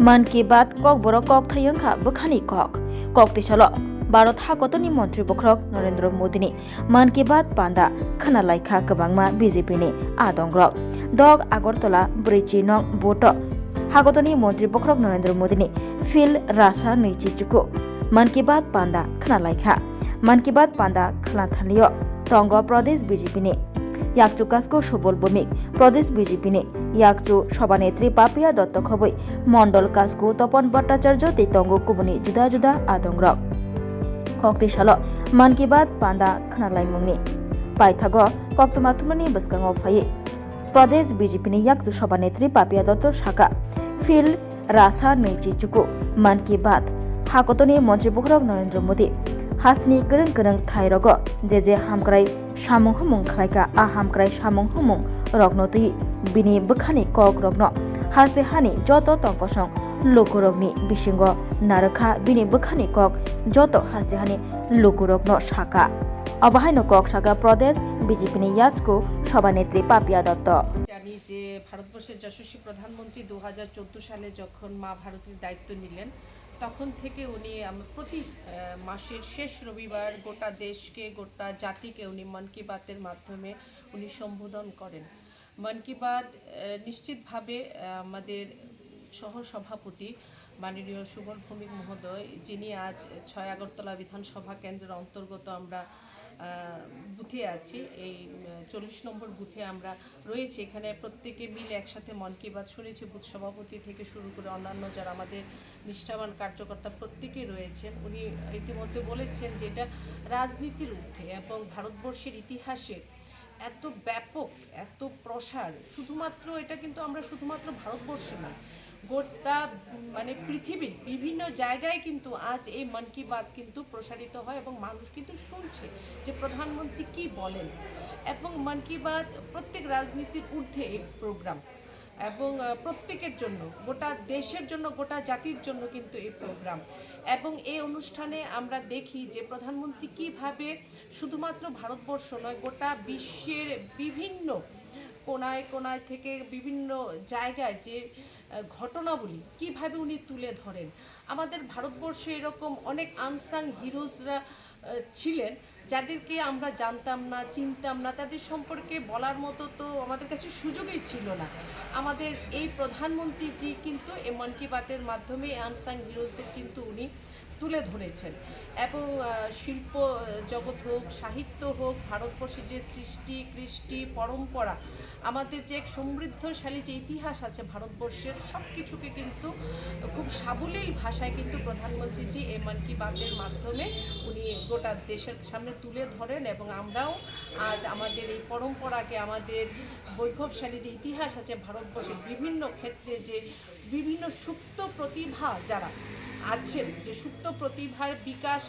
মান কি বাত কক বড় কক থাইয়ংখা বখানি কক তিসাল ভারত হাকতনি মন্ত্রী বখরক নরেন্দ্র মোদিनी मान की बात पांदा खाना लाइखा गोबांमा बीजेपीनि आदंग्रक दग आगरतला ब्रैजि नं बोट हागतनि मन्त्री बखरक नरेंद्र मोदिनी फिल रासा नैजि चुकु मान की बात पांदा खाना लाइखा मान की बात पांदा खाना थालियो टंग प्रदेश बीजेपीनि याकचु कास्को सबल भूमिक प्रदेश बीजेपीनि याकचु सभानेत्री पापिया दत्त खबै मंडल कास्को तपन भट्टाचार्य तेतंग कुबुनि जुदा जुदा आदंग्रक kokti salo man ki baat panda khanalai mungni paithago koktuma thumani baskango phai pradesh bjp ni yakju sabhanetri papiya dottor shaka fil rasa neichi chuku man ki baat hakotoni mantri bokhrok narendra modi hasni kereng thairogo je hamkrai samung humung khlaika a hamkrai samung humung rognotui bini bukhani kok rogno haste hani joto tongkosong लोकरगनि बिसिंग नारखा बिनि बखानि कक जत हासिहानि लोकरगन शाखा अबाहायनो कक शाखा प्रदेश बीजेपीनि याचको सभानेत्री पापिया दत्त জানি যে ভারতবর্ষের যশস্বী প্রধানমন্ত্রী 2014 সালে যখন মা ভারতীর দায়িত্ব নিলেন তখন থেকে উনি প্রতি মাসের শেষ রবিবার গোটা দেশকে গোটা জাতিকে উনি মন কি বাতের মাধ্যমে উনি সম্বোধন করেন। মন কি বাত নিশ্চিতভাবে আমাদের সহ সভাপতি মাননীয় সুবল ভৌমিক মহোদয়, যিনি আজ 6 আগরতলা বিধানসভা কেন্দ্রের অন্তর্গত আমরা বুথে আছি, এই 40 নম্বর বুথে আমরা রয়েছি। এখানে প্রত্যেকে মিলে একসাথে মন কি বাত শুনেছি। বুথ সভাপতি থেকে শুরু করে অন্যান্য যারা আমাদের নিষ্ঠাবান কার্যকর্তা প্রত্যেকেই রয়েছেন। উনি ইতিমধ্যে বলেছেন যে এটা রাজনীতির ঊর্ধ্বে এবং ভারতবর্ষের ইতিহাসে এত ব্যাপক এত প্রসার, শুধুমাত্র এটা কিন্তু আমরা শুধুমাত্র ভারতবর্ষে না, গোটা মানে পৃথিবীর বিভিন্ন জায়গায় কিন্তু আজ এই মন কি বাত কিন্তু প্রসারিত হয় এবং মানুষ কিন্তু শুনছে যে প্রধানমন্ত্রী কি বলেন। এবং মন কি বাত প্রত্যেক রাজনীতির ঊর্ধ্বে এই প্রোগ্রাম এবং প্রত্যেকের জন্য, গোটা দেশের জন্য, গোটা জাতির জন্য কিন্তু এই প্রোগ্রাম। এবং এই অনুষ্ঠানে আমরা দেখি যে প্রধানমন্ত্রী কিভাবে শুধুমাত্র ভারতবর্ষ নয়, গোটা বিশ্বের বিভিন্ন কোনায় কোনায় থেকে বিভিন্ন জায়গায় যে ঘটনাবলী কিভাবে উনি তুলে ধরেন। আমাদের ভারতবর্ষে এরকম অনেক আনসাং হিরোজরা ছিলেন যাদেরকে আমরা জানতাম না, চিনতাম না, তাদের সম্পর্কে বলার মতো তো আমাদের কাছে সুযোগই ছিল না। আমাদের এই প্রধানমন্ত্রীজি কিন্তু এই মন কি বাতের মাধ্যমে আনসাং হিরোজদের কিন্তু উনি তুলে ধরেছেন। এবং শিল্প জগৎ হোক, সাহিত্য হোক, ভারতবর্ষের যে সৃষ্টি কৃষ্টি পরম্পরা, আমাদের যে এক সমৃদ্ধশালী যে ইতিহাস আছে ভারতবর্ষের, সব কিছুকে কিন্তু খুব সাবলীল ভাষায় কিন্তু প্রধানমন্ত্রীজি এই মন কি বাতের মাধ্যমে উনি গোটা দেশের সামনে তুলে ধরেন। এবং আমরাও আজ আমাদের এই পরম্পরাকে, আমাদের বৈভবশালী যে ইতিহাস আছে ভারতবর্ষের বিভিন্ন ক্ষেত্রে, যে বিভিন্ন সুপ্ত প্রতিভা যারা আছেন, যে সুপ্ত প্রতিভার বিকাশ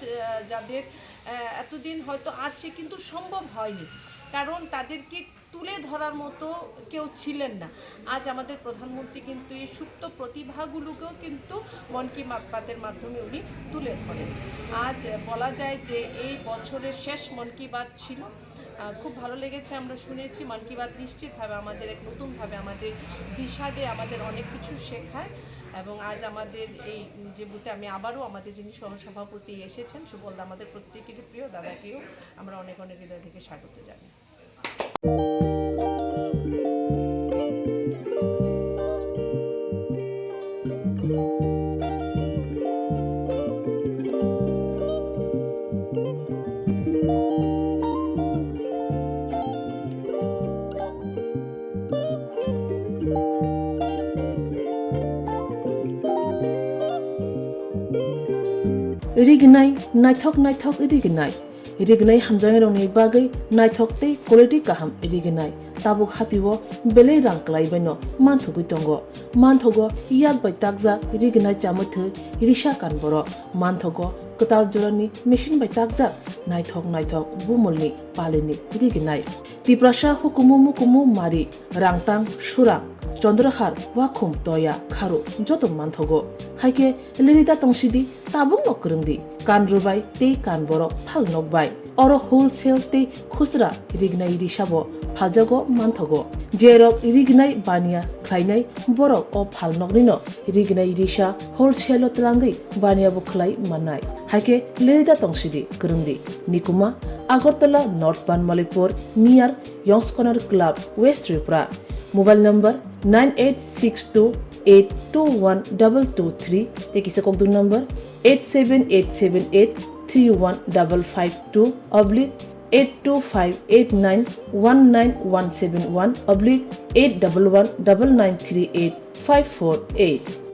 যাদের এতদিন হয়তো আছে কিন্তু সম্ভব হয়নি, কারণ তাদেরকে তুলে ধরার মতো কেউ ছিলেন না। আজ আমাদের প্রধানমন্ত্রী কিন্তু এই সুপ্ত প্রতিভাগুলোকেও কিন্তু মন কি বাতের মাধ্যমে উনি তুলে ধরেন। আজ বলা যায় যে এই বছরের শেষ মন কি বাত ছিল। খুব ভালো লেগেছে, আমরা শুনেছি। মন কি বাত নিশ্চিতভাবে আমাদের এক নতুনভাবে আমাদের দিশা দেয়, আমাদের অনেক কিছু শেখায়। এবং আজ আমাদের এই যে বুথে আমি আবারও আমাদের যিনি সহসভাপতি এসেছেন সুবলদা, আমাদের প্রত্যেকেরই প্রিয় দাদাকেও আমরা অনেক অনেক হৃদয় থেকে স্বাগত জানাই। रिगनाय नायथक रिगनाय हामजांगरंनि बागै नायथक तै क्वालिटी काहाम रिगनाय ताबुक हातिwo बेले रांक्लायबायनो मानथुगै दंगो मानथगो याक बाय ताकजा रिगनाय चामथो रिसा कानबरो मानथगो कताल जरनि मेशिन बाय ताकजा नायथक बुमलनि पालेनि रिगनाय तिप्रासा हुकुमु मारि रांतां सुरां चंद्रहार वाखुम तया खारु जत मानथगो हाइके लिरिदा तंसिदि ताबुं नकरंदि कान रुबाय ते कान बरो फाल नकबाय अरो होलसेल ते खुसरा रिगनाय रिसाबो phajago manthogo jerok irignai bania khlainai borok o phalnokni no irignai risa wholesale tlangai bania bo khlai manai haike lerida tongsidi kurungdi nikuma Agartala North Banmalipur near Yongs Corner Club West Tripura mobile number 9862821223 tekisa kokdu number 87872/82589191171/8119938 548